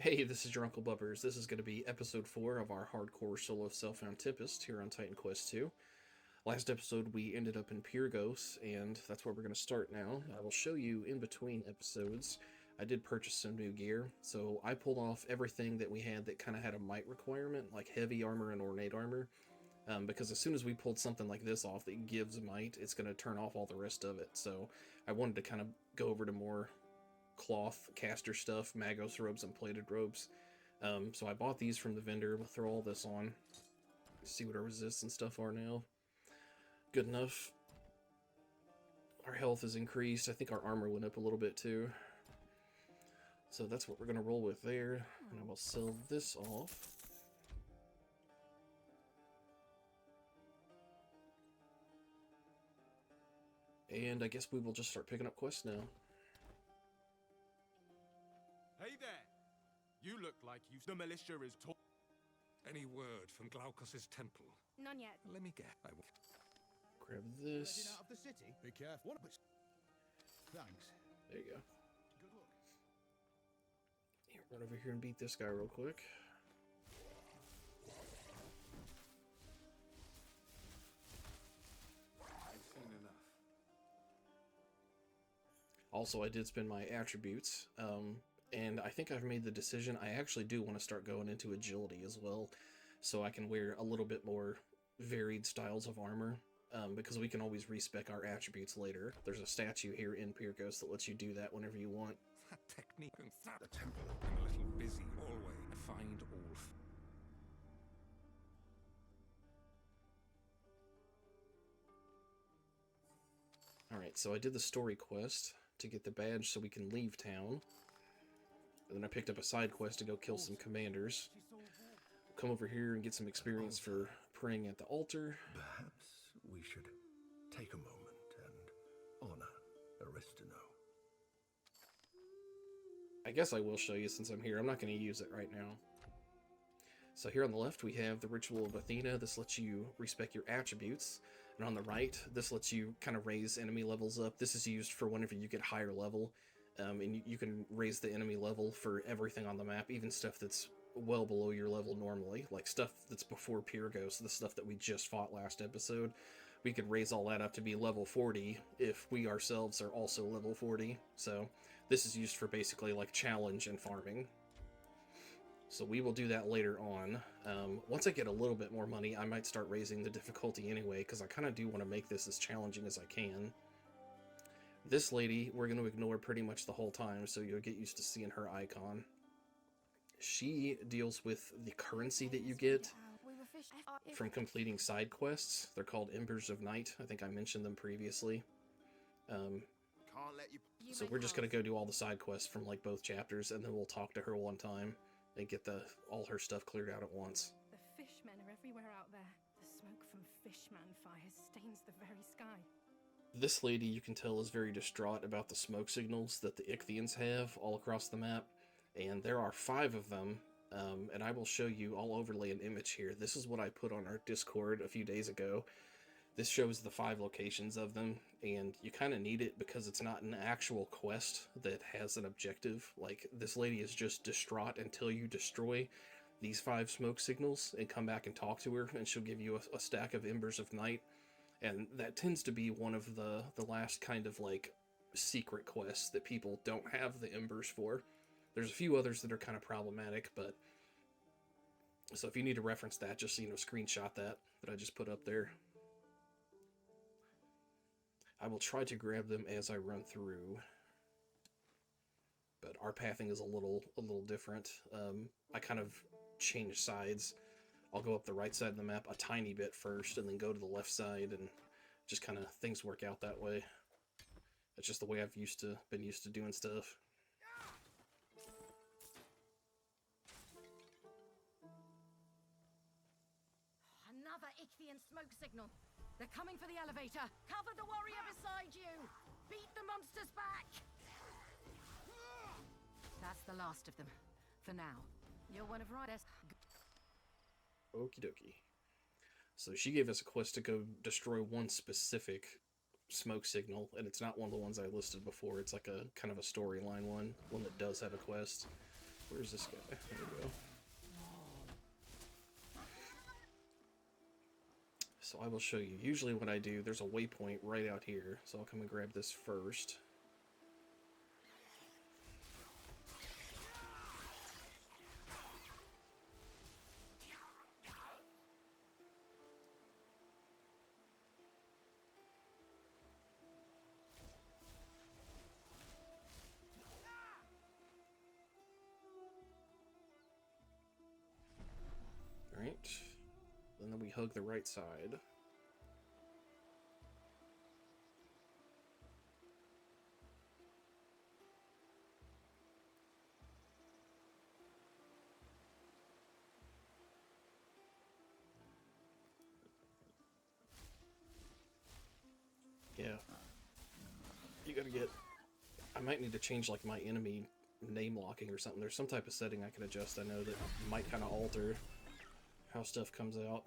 Hey, this is your Uncle Bubbers. This is going to be episode 4 of our hardcore solo self-found Tempest here on Titan Quest 2. Last episode we ended up in Pyrgos, and that's where we're going to start now. I will show you in between episodes. I did purchase some new gear, so I pulled off everything that we had that kind of had a might requirement, like heavy armor and ornate armor. Because as soon as we pulled something like this off that gives might, it's going to turn off all the rest of it. So I wanted to kind of go over to more cloth caster stuff, Magos robes and plated robes. So I bought these from the vendor. We'll throw all this on. See what our resists and stuff are now. Good enough. Our health is increased. I think our armor went up a little bit too. So that's what we're going to roll with there. And I will sell this off. And I guess we will just start picking up quests now. Hey there! You look like the militia is Any word from Glaukos' temple? None yet. Let me get. I will. Grab this. out of the city. Be careful. Thanks. There you go. Good luck. Yeah, run over here and beat this guy real quick. I've seen enough. Also, I did spend my attributes, and I think I've made the decision. I actually do want to start going into agility as well, so I can wear a little bit more varied styles of armor, because we can always respec our attributes later. There's a statue here in Pyrgos that lets you do that whenever you want. That technique and the temple. I'm a little busy always. Find all. Alright, so I did the story quest to get the badge so we can leave town. And then I picked up a side quest to go kill some commanders. Come over here and get some experience for praying at the altar. Perhaps we should take a moment and honor Aristino. I guess I will show you since I'm here. I'm not going to use it right now. So here on the left we have the Ritual of Athena. This lets you respec your attributes. And on the right, this lets you kind of raise enemy levels up. This is used for whenever you get higher level. And you can raise the enemy level for everything on the map, even stuff that's well below your level normally. Like stuff that's before Pyrgos, the stuff that we just fought last episode. We could raise all that up to be level 40 if we ourselves are also level 40. So this is used for basically like challenge and farming. So we will do that later on. Once I get a little bit more money, I might start raising the difficulty anyway, because I kind of do want to make this as challenging as I can. This lady, we're going to ignore pretty much the whole time, so you'll get used to seeing her icon. She deals with the currency that you get from completing side quests. They're called Embers of Night. I think I mentioned them previously. Can't let you. So we're just going to go do all the side quests from like both chapters, and then we'll talk to her one time and get all her stuff cleared out at once. The fishmen are everywhere out there. The smoke from fishman fires stains the very sky. This lady, you can tell, is very distraught about the smoke signals that the Ichthians have all across the map. And there are 5 of them, and I will show you, I'll overlay an image here. This is what I put on our Discord a few days ago. This shows the 5 locations of them, and you kind of need it because it's not an actual quest that has an objective. Like, this lady is just distraught until you destroy these 5 smoke signals and come back and talk to her, and she'll give you a stack of Embers of Night. And that tends to be one of the last kind of, like, secret quests that people don't have the Embers for. There's a few others that are kind of problematic, but... So if you need to reference that, just, screenshot that I just put up there. I will try to grab them as I run through. But our pathing is a little different. I kind of change sides. I'll go up the right side of the map a tiny bit first, and then go to the left side, and just kind of things work out that way. That's just the way I've been used to doing stuff. Another Ichthian smoke signal. They're coming for the elevator. Cover the warrior beside you. Beat the monsters back. That's the last of them. For now. You're one of Ryder's. Okie dokie. So she gave us a quest to go destroy one specific smoke signal, and it's not one of the ones I listed before. It's like a kind of a storyline one that does have a quest. Where's this guy? There we go. So I will show you. Usually what I do, there's a waypoint right out here. So I'll come and grab this first. Alright. And then we hug the right side. Yeah. You gotta get... I might need to change, like, my enemy name locking or something. There's some type of setting I can adjust, I know, that might kind of alter how stuff comes out.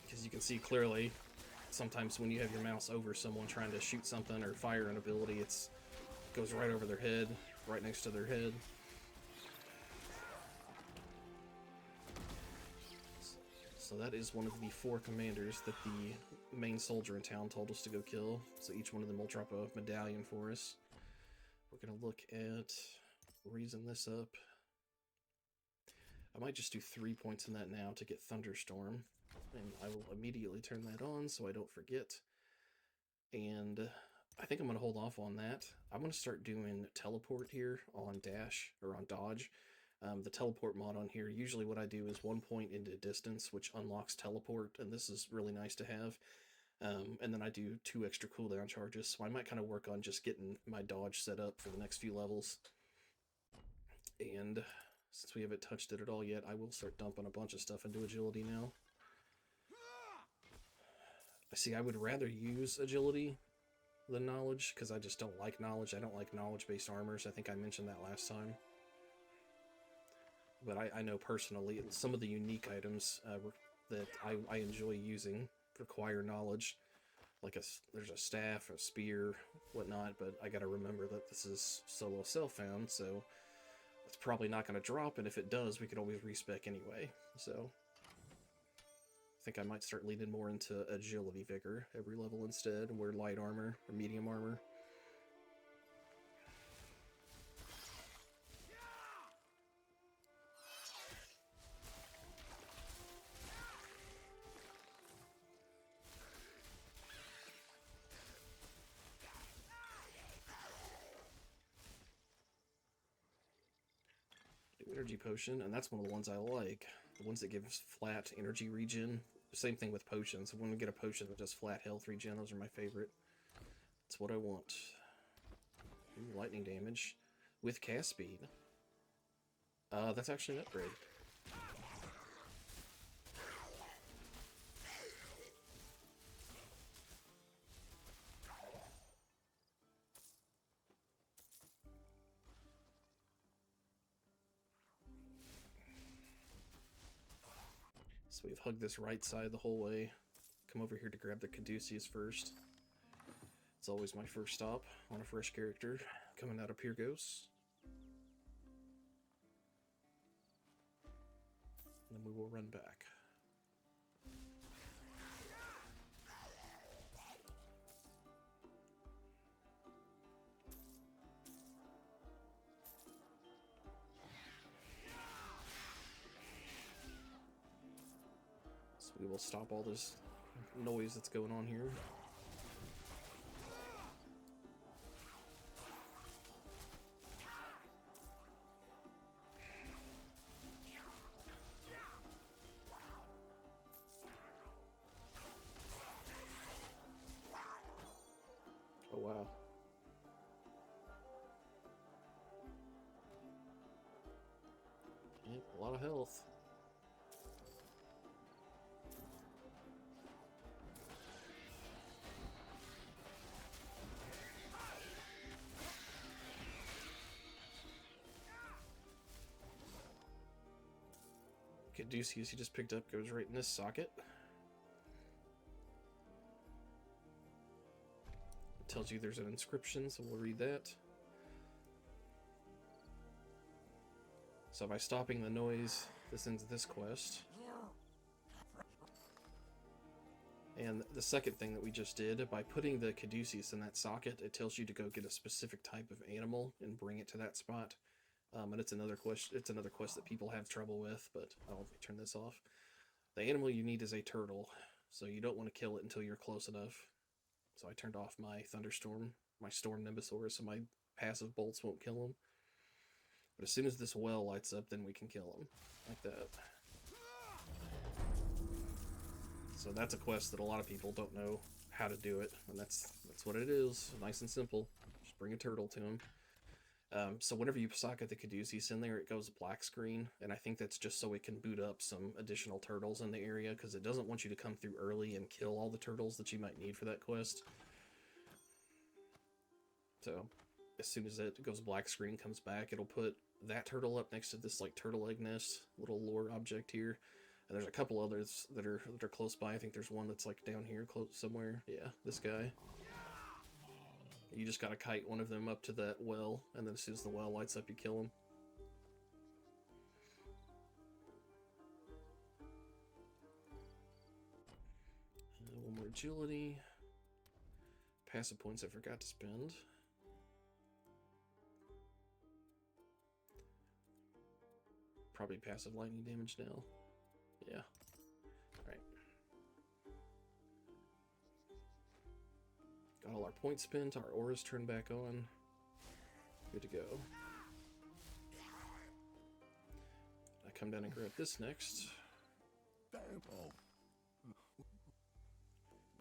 Because you can see clearly, sometimes when you have your mouse over someone trying to shoot something or fire an ability, it goes right over their head, right next to their head. So that is one of the 4 commanders that the main soldier in town told us to go kill. So each one of them will drop a medallion for us. We're going to look at raising this up. I might just do 3 points in that now to get Thunderstorm. And I will immediately turn that on so I don't forget. And I think I'm going to hold off on that. I'm going to start doing teleport here on dash, or on dodge. The teleport mod on here, usually what I do is 1 point into distance, which unlocks teleport, and this is really nice to have. And then I do 2 extra cooldown charges, so I might kind of work on just getting my dodge set up for the next few levels. And since we haven't touched it at all yet, I will start dumping a bunch of stuff into agility now. See, I would rather use agility than knowledge, because I just don't like knowledge. I don't like knowledge-based armors. I think I mentioned that last time. But I know personally, some of the unique items that I enjoy using require knowledge. Like there's a staff, a spear, whatnot, but I gotta remember that this is solo self-found, so it's probably not gonna drop, and if it does, we could always respec anyway. So I think I might start leaning more into agility vigor every level instead, and wear light armor or medium armor. Energy potion, and that's one of the ones I like. The ones that give flat energy regen. Same thing with potions. When we get a potion that does flat health regen, those are my favorite. That's what I want. Ooh, lightning damage with cast speed. That's actually an upgrade. So we've hugged this right side the whole way. Come over here to grab the Caduceus first. It's always my first stop on a fresh character. Coming out of Pyrgos. And then we will run back. We will stop all this noise that's going on here. Oh wow. Yep, a lot of health. Caduceus he just picked up goes right in this socket. It tells you there's an inscription, so we'll read that. So by stopping the noise, this ends this quest. And the second thing that we just did, by putting the caduceus in that socket, it tells you to go get a specific type of animal and bring it to that spot. And it's another quest. It's another quest that people have trouble with. But let me turn this off. The animal you need is a turtle, so you don't want to kill it until you're close enough. So I turned off my thunderstorm, my storm nimbosaurus, so my passive bolts won't kill him. But as soon as this well lights up, then we can kill him like that. So that's a quest that a lot of people don't know how to do it, and that's what it is. Nice and simple. Just bring a turtle to him. So whenever you socket the caduceus in there, it goes black screen, and I think that's just so it can boot up some additional turtles in the area, because it doesn't want you to come through early and kill all the turtles that you might need for that quest. So as soon as it goes black screen, comes back, it'll put that turtle up next to this like turtle egg nest little lore object here. And there's a couple others that are close by. I think there's one that's like down here close somewhere. Yeah, this guy. You just gotta kite one of them up to that well, and then as soon as the well lights up, you kill him. One more agility. Passive points I forgot to spend. Probably passive lightning damage now. Yeah. Alright. Got all our points spent, our auras turned back on. Good to go. I come down and grab this next. Oh.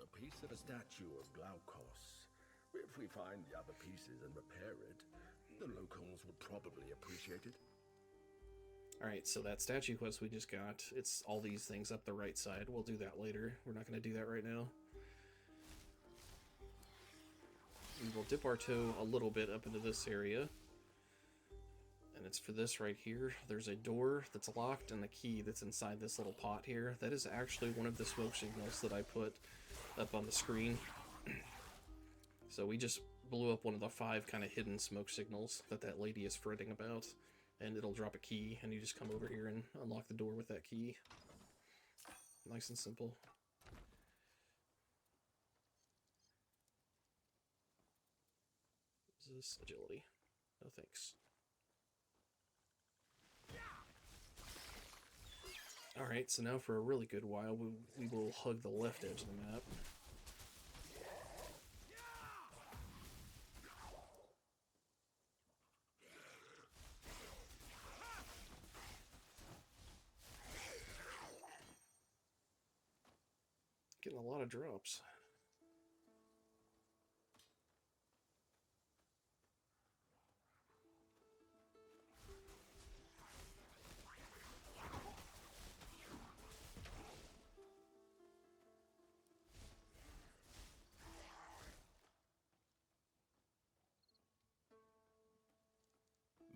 A piece of a statue of Glaukos. If we find the other pieces and repair it, the locals would probably appreciate it. Alright, so that statue quest we just got, it's all these things up the right side. We'll do that later. We're not going to do that right now. We will dip our toe a little bit up into this area. And it's for this right here. There's a door that's locked and a key that's inside this little pot here. That is actually one of the smoke signals that I put up on the screen. So we just blew up one of the 5 kind of hidden smoke signals that lady is fretting about. And it'll drop a key, and you just come over here and unlock the door with that key. Nice and simple. Is this agility? No thanks. Alright, so now for a really good while, we will hug the left edge of the map. Getting a lot of drops.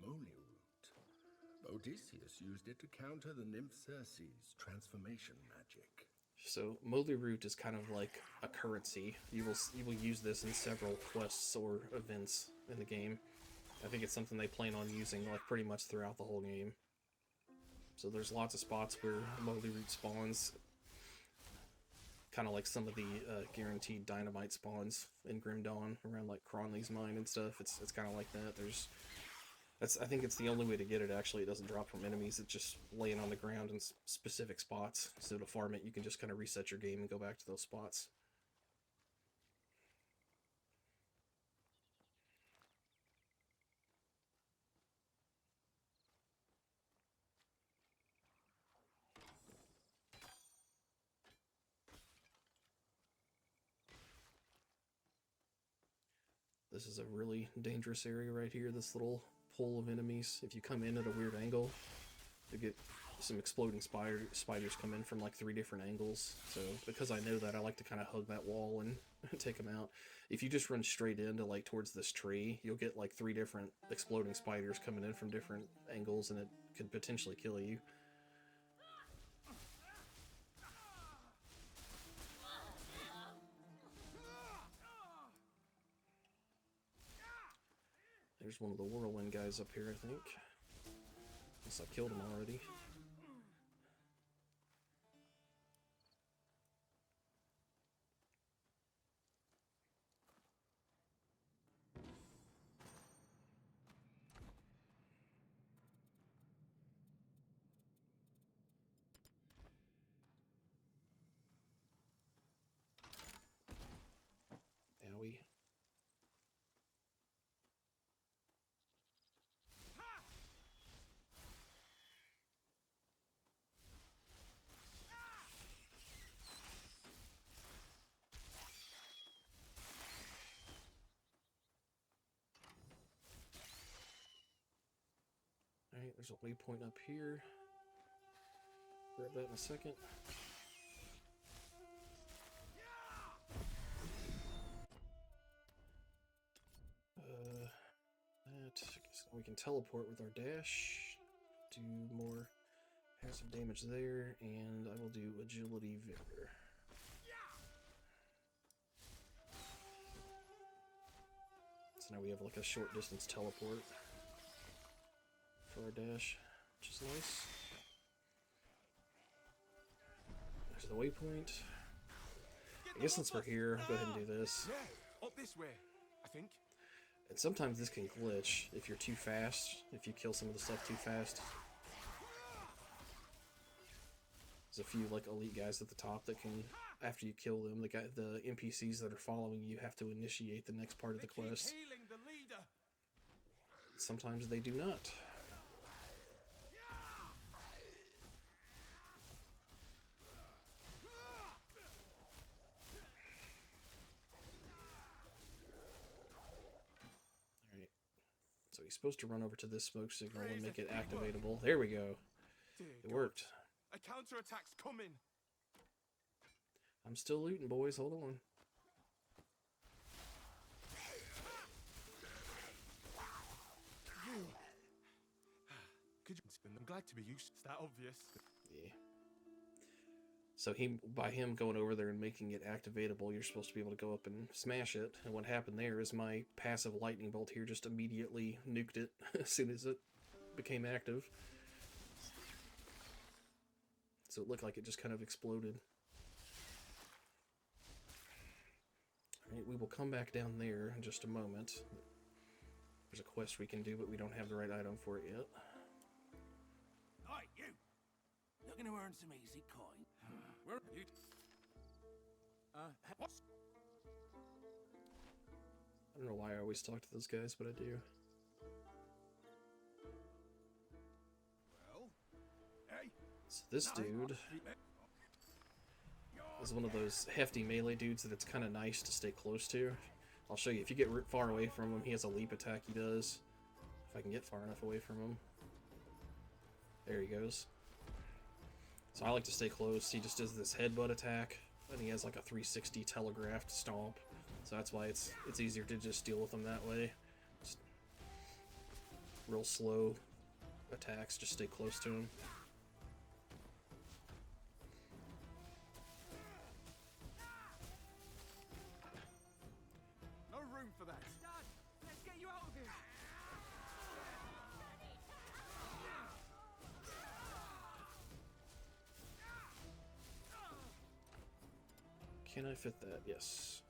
Moly root. Odysseus used it to counter the nymph Circe's transformation magic. So Moly Root is kind of like a currency. You will use this in several quests or events in the game. I think it's something they plan on using like pretty much throughout the whole game. So there's lots of spots where Moly Root spawns, kind of like some of the guaranteed dynamite spawns in Grim Dawn around like Cronley's mine and stuff. It's kind of like that. I think it's the only way to get it, actually. It doesn't drop from enemies. It's just laying on the ground in specific spots. So to farm it, you can just kind of reset your game and go back to those spots. This is a really dangerous area right here, this little pool of enemies. If you come in at a weird angle, you get some exploding spiders come in from like 3 different angles. So because I know that, I like to kind of hug that wall and take them out. If you just run straight into like towards this tree, you'll get like 3 different exploding spiders coming in from different angles, and it could potentially kill you. There's one of the whirlwind guys up here, I think. Unless I killed him already. Owie. Alright, there's a waypoint up here. Grab that in a second. That, I guess we can teleport with our dash. Do more passive damage there, and I will do agility vigor. So now we have like a short distance teleport for our dash, which is nice. There's the waypoint. I guess since we're here, I'll go ahead and do this. Yeah, up this way, I think. And sometimes this can glitch if you're too fast, if you kill some of the stuff too fast. There's a few like elite guys at the top that can, after you kill them, the NPCs that are following you have to initiate the next part of the quest. Healing the leader. Sometimes they do not. Alright. So he's supposed to run over to this smoke signal and make it activatable. There we go. It worked. A counterattack's coming. I'm still looting, boys. Hold on. Could you? I'm glad to be used. It's that obvious. Yeah. So by him going over there and making it activatable, you're supposed to be able to go up and smash it. And what happened there is my passive lightning bolt here just immediately nuked it as soon as it became active. So it looked like it just kind of exploded. Alright, we will come back down there in just a moment. There's a quest we can do, but we don't have the right item for it yet. Hi, you! Looking to earn some easy coin? Where are you? What's? I don't know why I always talk to those guys, but I do. Well, hey. So this dude is one of those hefty melee dudes that it's kind of nice to stay close to. I'll show you. If you get far away from him, he has a leap attack he does. If I can get far enough away from him. There he goes. So I like to stay close. He just does this headbutt attack, and he has like a 360 telegraphed stomp. So that's why it's easier to just deal with him that way. Just real slow attacks, just stay close to him. No room for that. Dad, let's get you out of here! Can I fit that? Yes.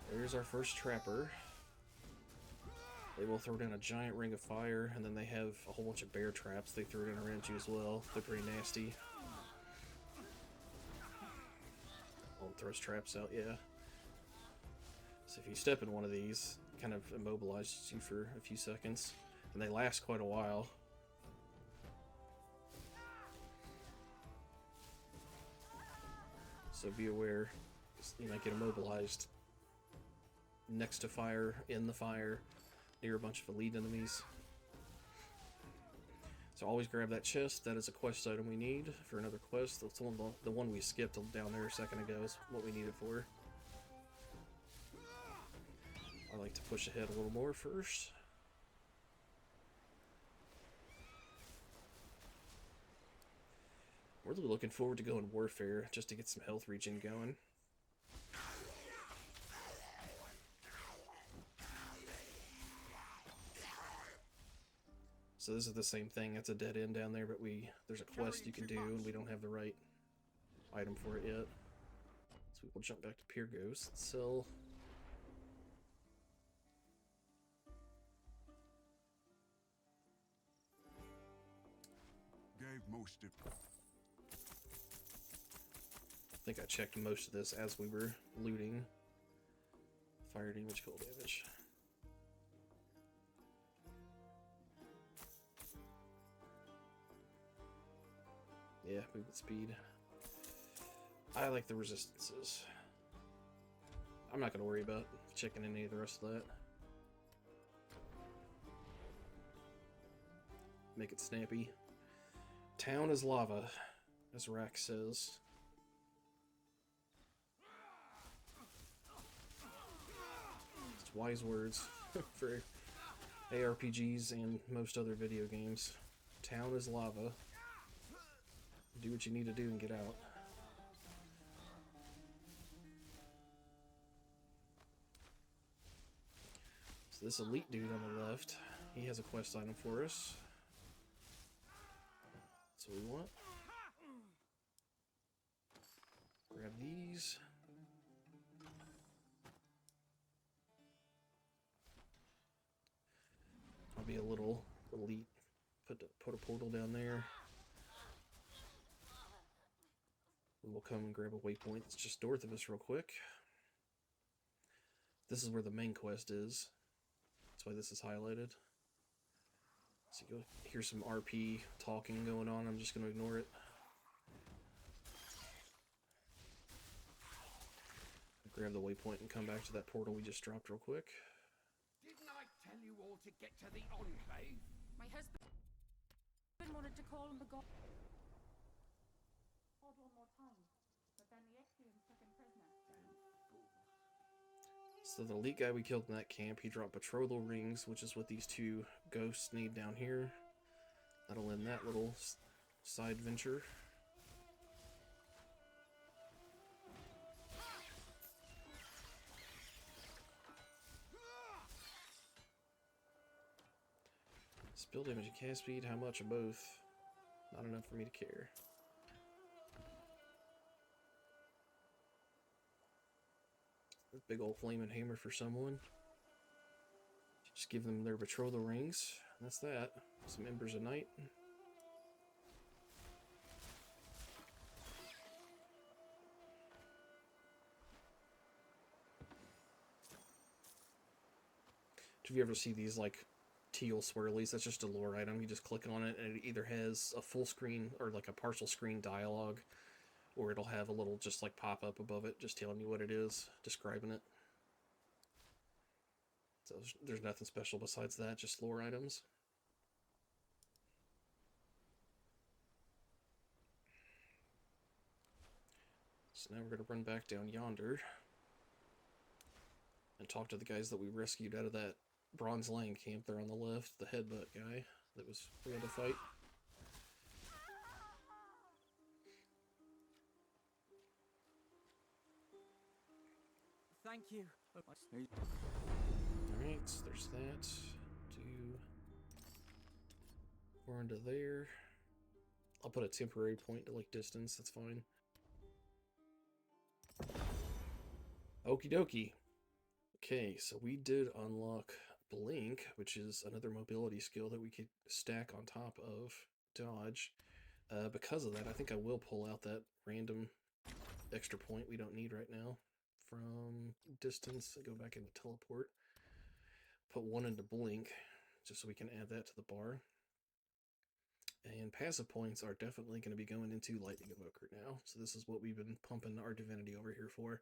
There's our first trapper. They will throw down a giant ring of fire, and then they have a whole bunch of bear traps they throw down around you as well. They're pretty nasty. Oh, it throws traps out, yeah. So if you step in one of these, it kind of immobilizes you for a few seconds, and they last quite a while. So be aware, you might get immobilized next to fire, in the fire, near a bunch of elite enemies. So always grab that chest. That is a quest item we need for another quest. That's the one we skipped down there a second ago is what we need it for. I like to push ahead a little more first. We're really looking forward to going warfare just to get some health regen going. So this is the same thing. It's a dead end down there, but there's a quest you can do, and we don't have the right item for it yet. So we will jump back to Pure Ghost. Sell. Gave most of. I think I checked most of this as we were looting. Fire damage, cold damage. Yeah, movement speed. I like the resistances. I'm not going to worry about checking any of the rest of that. Make it snappy. Town is lava, as Rack says. It's wise words for ARPGs and most other video games. Town is lava. Do what you need to do and get out. So this elite dude on the left, he has a quest item for us. That's what we want. Grab these. I'll be a little elite. Put a portal down there. We will come and grab a waypoint that's just north of us real quick. This is where the main quest is. That's why this is highlighted. So you go hear some RP talking going on. I'm just going to ignore it. Grab the waypoint and come back to that portal we just dropped real quick. Didn't I tell you all to get to the enclave? My husband wanted to call on the god. One more time, but then the Exians took him prisoner. So the elite guy we killed in that camp, he dropped betrothal rings, which is what these two ghosts need down here. That'll end that little side venture. Spill damage and cast speed, how much of both? Not enough for me to care. Big old flaming hammer for someone. Just give them their betrothal rings. That's that. Some embers of night. Do you ever see these like teal swirlies? That's just a lore item. You just click on it and it either has a full screen or like a partial screen dialogue, or it'll have a little just like pop up above it just telling you what it is, describing it. So there's nothing special besides that, just lore items. So now we're going to run back down yonder and talk to the guys that we rescued out of that Bronze Lion camp there on the left, the headbutt guy that we had to fight. Thank you. Alright, so there's that. We're into there. I'll put a temporary point to like distance, that's fine. Okie dokie. Okay, so we did unlock Blink, which is another mobility skill that we could stack on top of Dodge. Because of that, I think I will pull out that random extra point we don't need right now from distance. Go back into teleport. Put one into Blink, just so we can add that to the bar. And passive points are definitely going to be going into Lightning Evoker now. So this is what we've been pumping our divinity over here for.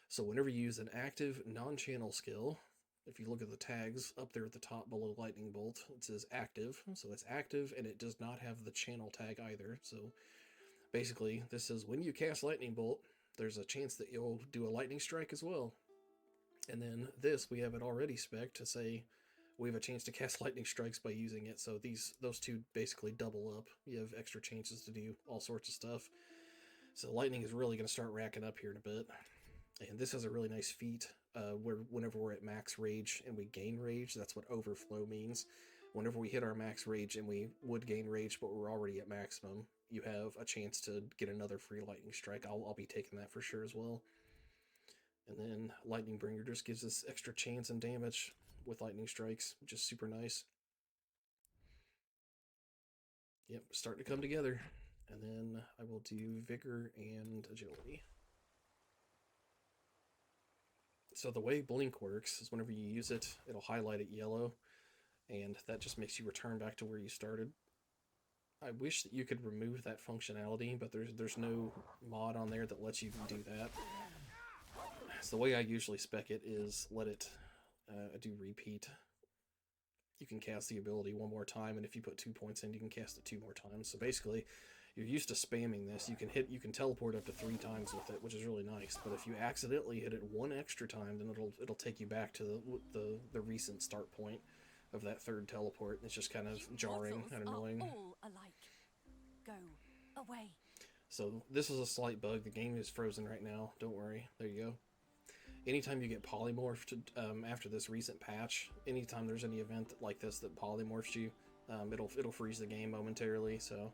So whenever you use an active non-channel skill, if you look at the tags up there at the top below Lightning Bolt, it says active. So it's active and it does not have the channel tag either. So basically this is when you cast Lightning Bolt, there's a chance that you'll do a lightning strike as well. And then this, we have it already spec'd to say we have a chance to cast lightning strikes by using it. So those two basically double up. You have extra chances to do all sorts of stuff. So lightning is really going to start racking up here in a bit. And this has a really nice feat where whenever we're at max rage and we gain rage, that's what overflow means. whenever we hit our max rage, and we would gain rage, but we're already at maximum, you have a chance to get another free lightning strike. I'll be taking that for sure as well. And then Lightning Bringer just gives us extra chance and damage with lightning strikes, which is super nice. Yep, starting to come together. And then I will do Vigor and Agility. So the way Blink works is whenever you use it, it'll highlight it yellow, and that just makes you return back to where you started. I wish that you could remove that functionality, but there's no mod on there that lets you do that. So the way I usually spec it is let it do repeat. You can cast the ability one more time, and if you put 2 points in, you can cast it 2 more times. So basically, you're used to spamming this. You can teleport up to 3 times with it, which is really nice. But if you accidentally hit it 1 extra time, then it'll take you back to the recent start point of that 3rd teleport. It's just kind of jarring and annoying. All alike. Go away. So this is a slight bug. The game is frozen right now. Don't worry. There you go. Anytime you get polymorphed after this recent patch, anytime there's any event like this that polymorphs you, it'll freeze the game momentarily. So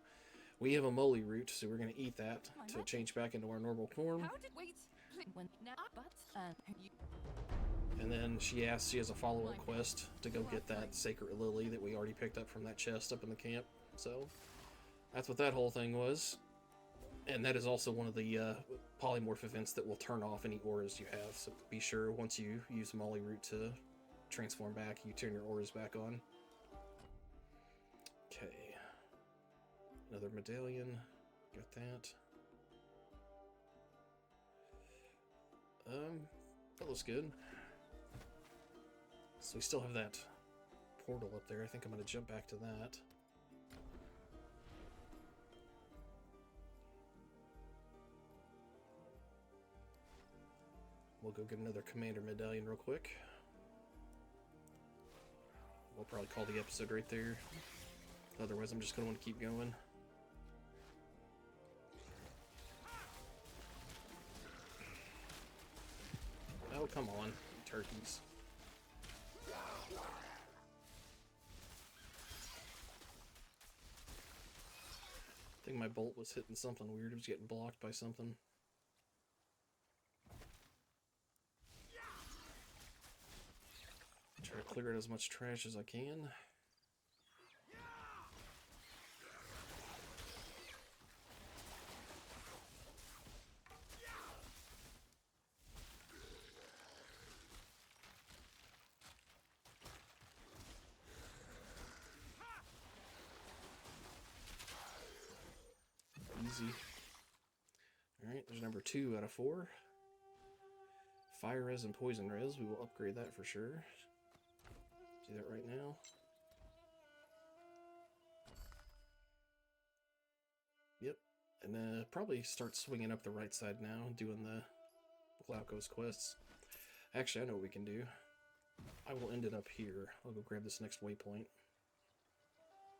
we have a moly root, so we're going to eat that to change back into our normal form. How did wait when now but you And then she has a follow-up quest to go get that sacred lily that we already picked up from that chest up in the camp. So that's what that whole thing was. And that is also one of the polymorph events that will turn off any auras you have. So be sure once you use Molly Root to transform back, you turn your auras back on. Okay. Another medallion. Got that. That looks good. So we still have that portal up there. I think I'm going to jump back to that. We'll go get another Commander Medallion real quick. We'll probably call the episode right there. Otherwise, I'm just going to want to keep going. Oh, come on, turkeys. I think my bolt was hitting something weird. It was getting blocked by something. Try to clear out as much trash as I can. Easy. Alright, there's number 2 out of 4. Fire res and poison res. We will upgrade that for sure. Do that right now. Yep. And probably start swinging up the right side now, doing the Glauco's quests. Actually, I know what we can do. I will end it up here. I'll go grab this next waypoint.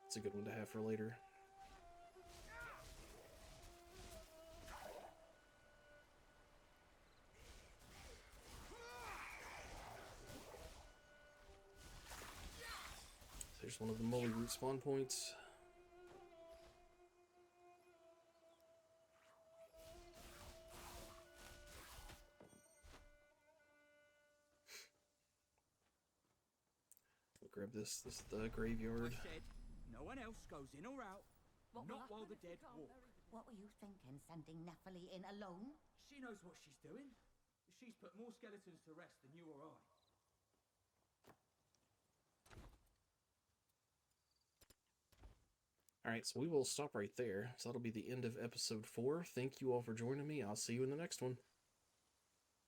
It's a good one to have for later. There's one of the Molly Root spawn points. We'll grab this. This is the graveyard. I said, no one else goes in or out, not while the dead walk. What were you thinking, sending Nephilim in alone? She knows what she's doing. She's put more skeletons to rest than you or I. Alright, so we will stop right there. So that'll be the end of episode 4. Thank you all for joining me. I'll see you in the next one.